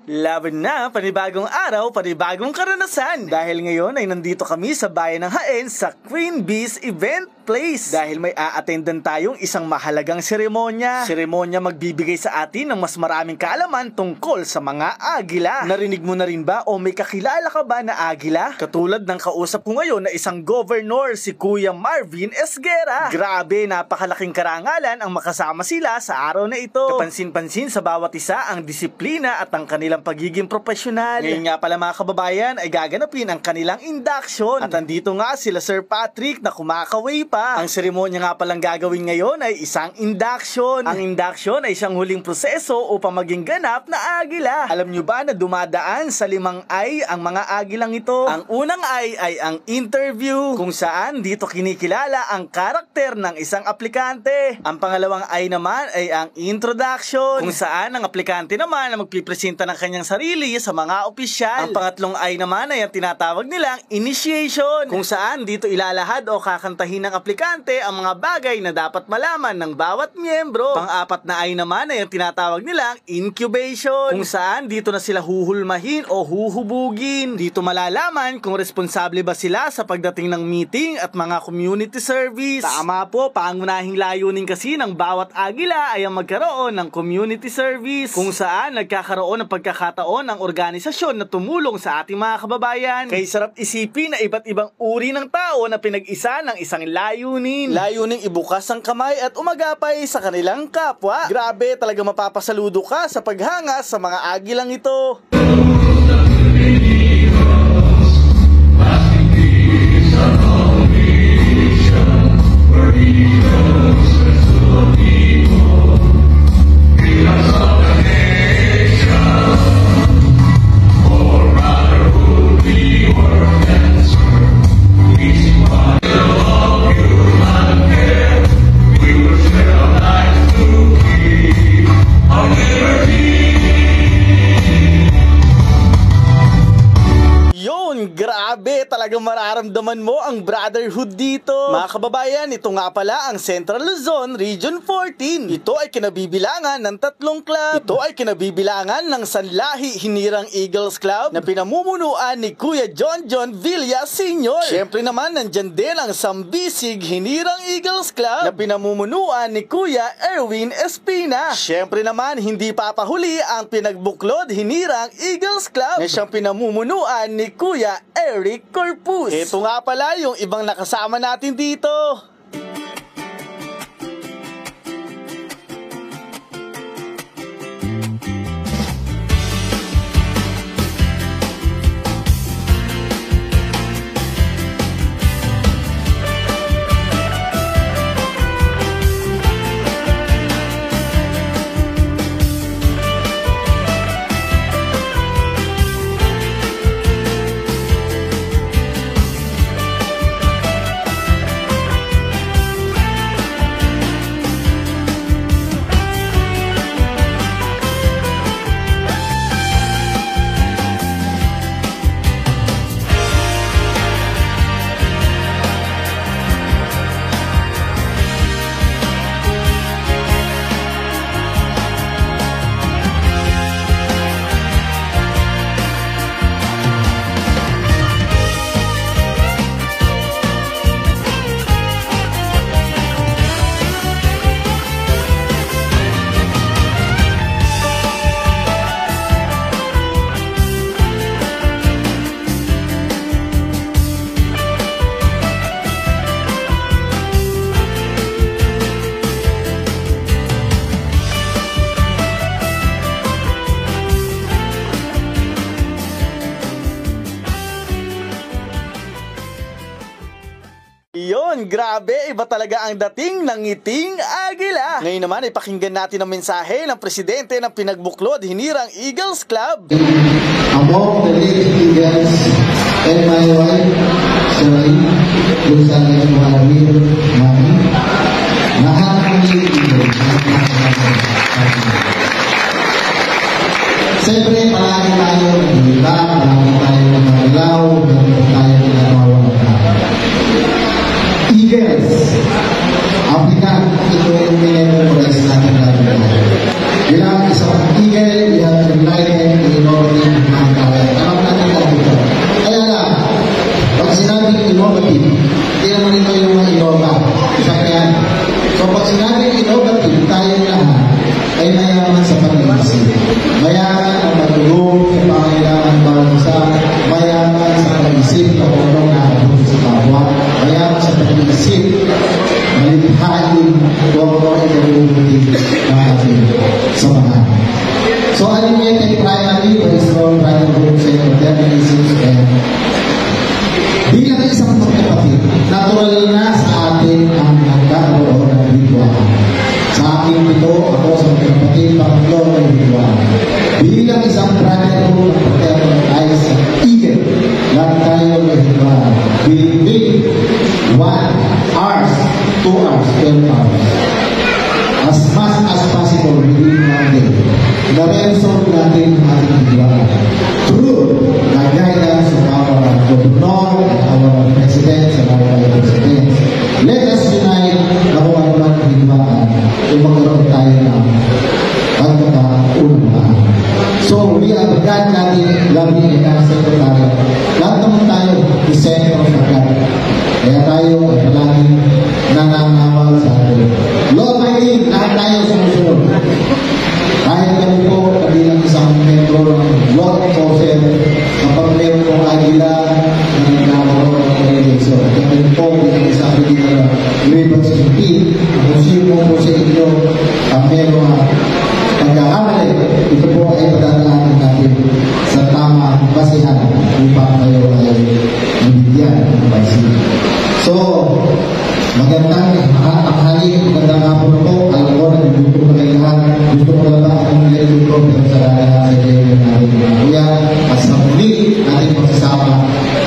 Laban na, panibagong araw, panibagong karanasan. Dahil ngayon ay nandito kami sa bayan ng Jaen sa Queen Bee's Event Place. Dahil may a-attendan tayong isang mahalagang seremonya. Seremonya magbibigay sa atin ng mas maraming kaalaman tungkol sa mga agila. Narinig mo na rin ba o may kakilala ka ba na agila? Katulad ng kausap ko ngayon na isang governor, si Kuya Marvin Esguera. Grabe, napakalaking karangalan ang makasama sila sa araw na ito. Kapansin-pansin sa bawat isa ang disiplina at ang kanilang pagiging profesional. Ngayon nga pala mga kababayan ay gaganapin ang kanilang induction. At andito nga sila Sir Patrick na kumakaway pa. Ang seremonya nga palang gagawin ngayon ay isang induction. Ang induction ay isang huling proseso upang maging ganap na agila. Alam nyo ba na dumadaan sa 5 ay ang mga agilang ito? Ang unang ay ang interview, kung saan dito kinikilala ang karakter ng isang aplikante. Ang pangalawang ay naman ay ang introduction, kung saan ang aplikante naman na magpipresenta ng kanyang sarili sa mga opisyal. Ang pangatlong ay naman ay ang tinatawag nilang initiation, kung saan dito ilalahad o kakantahin ng aplikante ang mga bagay na dapat malaman ng bawat miyembro. Pang-apat na ay naman ay ang tinatawag nilang incubation, kung saan dito na sila huhulmahin o huhubugin. Dito malalaman kung responsable ba sila sa pagdating ng meeting at mga community service. Tama po, pangunahing layunin kasi ng bawat agila ay ang magkaroon ng community service, kung saan nagkakaroon ng pagkakataon ng organisasyon na tumulong sa ating mga kababayan. Kaya sarap isipin na iba't ibang uri ng tao na pinag-isa ng isang layunin. Layuning ibukas ang kamay at umagapay sa kanilang kapwa. Grabe, talaga mapapasaludo ka sa paghanga sa mga agilang ito. Grabe, talagang mararamdaman mo ang brotherhood dito. Mga kababayan, ito nga pala ang Central Luzon Region 14. Ito ay kinabibilangan ng 3 club. Ito ay kinabibilangan ng Sanlahi Hinirang Eagles Club na pinamumunuan ni Kuya John Villa Sr. Siyempre naman, nandyan din ang Sambisig Hinirang Eagles Club na pinamumunuan ni Kuya Erwin Espina. Siyempre naman, hindi papahuli ang Pinagbuklod Hinirang Eagles Club na siyang pinamumunuan ni Kuya Eric Corpus. Ito nga pala yung ibang nakasama natin dito. Yun, grabe, iba talaga ang dating ng ngiting agila. Ngayon naman, ipakinggan natin ang mensahe ng presidente ng Pinagbuklod Hinirang Eagles Club. Among the late Eagles and my wife, Shirley, Gonzalez Maramil, Mami, lahat ng late Eagles. Siyempre, marami tayo ng iba, marami tayo ng maglaw, marami tayo ng nawawala. Eagles, applicant, ito yung minimum price natin natin. Bilang isang eagle, we have enlightened, mayaman ang matulog sa pangailangan bawat isa, mayaman sa pag-isip na kung anong nakakabuti sa kapwa, mayaman sa pag-isip, malikhain kung anong ikabuti ng ating samahan. So, animated primary by strong primary groups and determinations and bilang isang magkapatid, natural na sa atin ang nagkakaroon ng ritual. Sa aking ito, ako sa magkapatid, pangatlo ng ritual. Bilang isang primary group ng paternal ties sa eager, lahat tayo ng ritual. Bilig 1 hours, 2 hours, 12 hours. As much as possible within one day. Na-resolve natin ang ating ritual. Through the guidance of our governor, our president, and our president. Let us unite na kung ano man ang hiniwaan kung magkaroon tayo ng pagkakaunawaan. So, we are God natin, loving and secretary. Lahat naman tayo, the center of God. Kaya tayo ay palaging nananawal sa atin. Lord, my name, lahat tayo sumusunod. Kahit kami po, kabilang isang metro ng Lord Joseph, kapag meron pong agila na nagkakaroon ng eleksyon. Kami po, bilang isang kabilang Ravens City, kung sino po sa inyo ang meron pagkakamali, ito po ay padadaanan natin sa tamang basihan upang kayo ay mabigyan ng pansin. So, magandang magandang hapon po. Alam ko na nagluto na kayo lahat. Gusto ko na ba akong niluluto pero sa dahil sa kayo natin mga kuya at sa muli natin magsasama.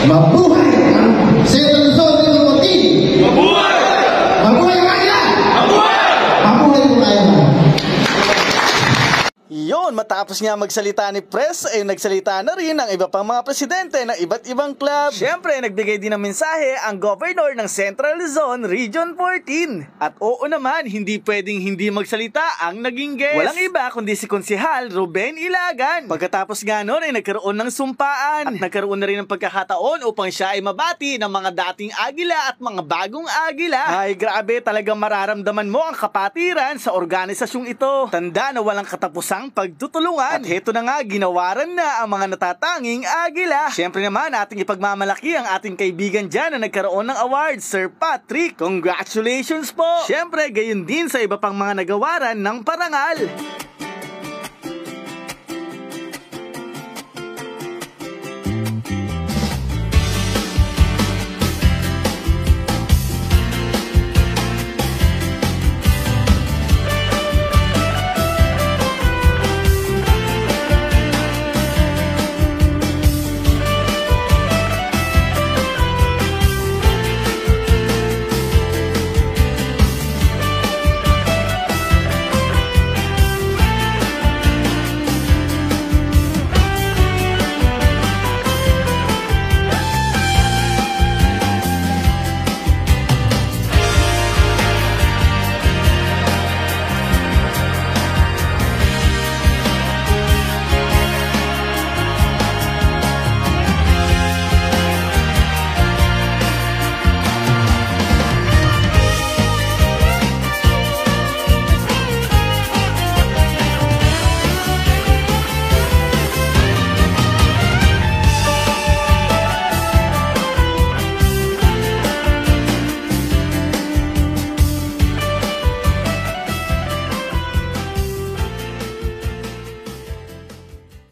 Mabuhay ang Central Luzon ng Mabuti! Mabuhay! Mabuhay ang kanila! Mabuhay! Mabuhay po tayo mga. Yun, matapos nga magsalita ni Pres, ay nagsalita na rin ang iba pang mga presidente ng iba't ibang club. Siyempre, nagbigay din ng mensahe ang governor ng Central Luzon, Region 14. At oo naman, hindi pwedeng hindi magsalita ang naging guest. Walang iba kundi si Konsehal Ruben Ilagan. Pagkatapos nga nun ay nagkaroon ng sumpaan. At nagkaroon na rin ng pagkakataon upang siya ay mabati ng mga dating agila at mga bagong agila. Ay grabe, talagang mararamdaman mo ang kapatiran sa organisasyong ito. Tanda na walang katapusang pagtutulungan. At heto na nga, ginawaran na ang mga natatanging agila. Siyempre naman, ating ipagmamalaki ang ating kaibigan dyan na nagkaroon ng award, Sir Patrick. Congratulations po! Siyempre, gayon din sa iba pang mga nagawaran ng parangal.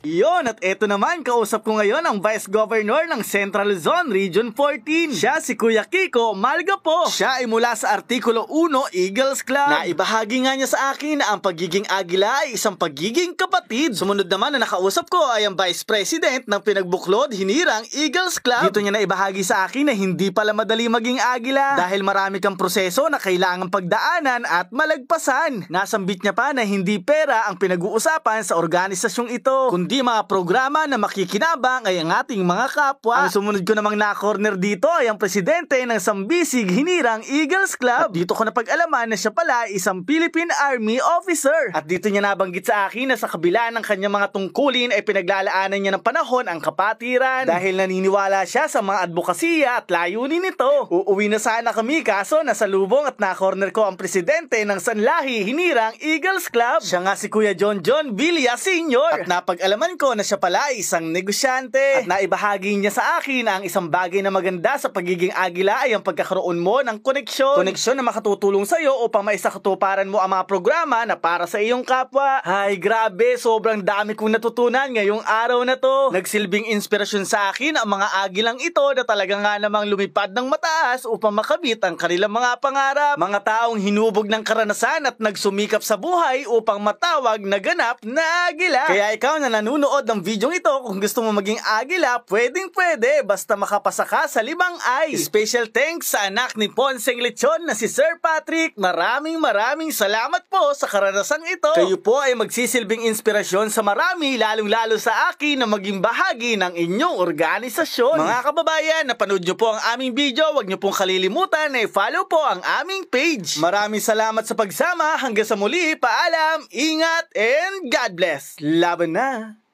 Yon, at eto naman, kausap ko ngayon ang Vice Governor ng Central Luzon, Region 14. Siya si Kuya Kiko Malgapo. Siya ay mula sa Artikulo 1 Eagles Club. Naibahagi nga niya sa akin na ang pagiging agila ay isang pagiging kapatid. Sumunod naman na nakausap ko ay ang Vice President ng Pinagbuklod Hinirang Eagles Club. Dito niya naibahagi sa akin na hindi pala madali maging agila dahil marami kang proseso na kailangang pagdaanan at malagpasan. Nasambit niya pa na hindi pera ang pinag-uusapan sa organisasyong ito, kundi kundi mga programa na makikinabang ay ang ating mga kapwa. Ang sumunod ko namang na-corner dito ay ang presidente ng Sambisig Hinirang Eagles Club. At dito ko napag-alaman na siya pala isang Philippine Army officer. At dito niya nabanggit sa akin na sa kabila ng kanyang mga tungkulin ay pinaglalaanan niya ng panahon ang kapatiran. Dahil naniniwala siya sa mga advokasya at layunin nito. Uuwi na sana kami kaso nasa lubong at na-corner ko ang presidente ng Sanlahi Hinirang Eagles Club. Siya nga si Kuya John Villa Sr. At napag-alaman ko na siya pala ay isang negosyante. At naibahagi niya sa akin ang isang bagay na maganda sa pagiging agila ay ang pagkakaroon mo ng koneksyon. Koneksyon na makatutulong sa iyo upang maisakatuparan mo ang mga programa na para sa iyong kapwa. Ay grabe, sobrang dami kong natutunan ngayong araw na to. Nagsilbing inspirasyon sa akin ang mga agilang ito na talaga nga namang lumipad ng mataas upang makamit ang kanilang mga pangarap. Mga taong hinubog ng karanasan at nagsumikap sa buhay upang matawag na ganap na agila. Kaya ikaw na nanonood ng video ito, kung gusto mo maging agila, pwedeng-pwede basta makapasa ka sa 5 ay. Special thanks sa anak ni Ponseng Lechon na si Sir Patrick. Maraming salamat po sa karanasang ito. Kayo po ay magsisilbing inspirasyon sa marami, lalong-lalo sa akin na maging bahagi ng inyong organisasyon. Mga kababayan, napanood nyo po ang aming video, huwag nyo pong kalilimutan na i-follow po ang aming page. Maraming salamat sa pagsama. Hanggang sa muli, paalam, ingat, and God bless. Laban na!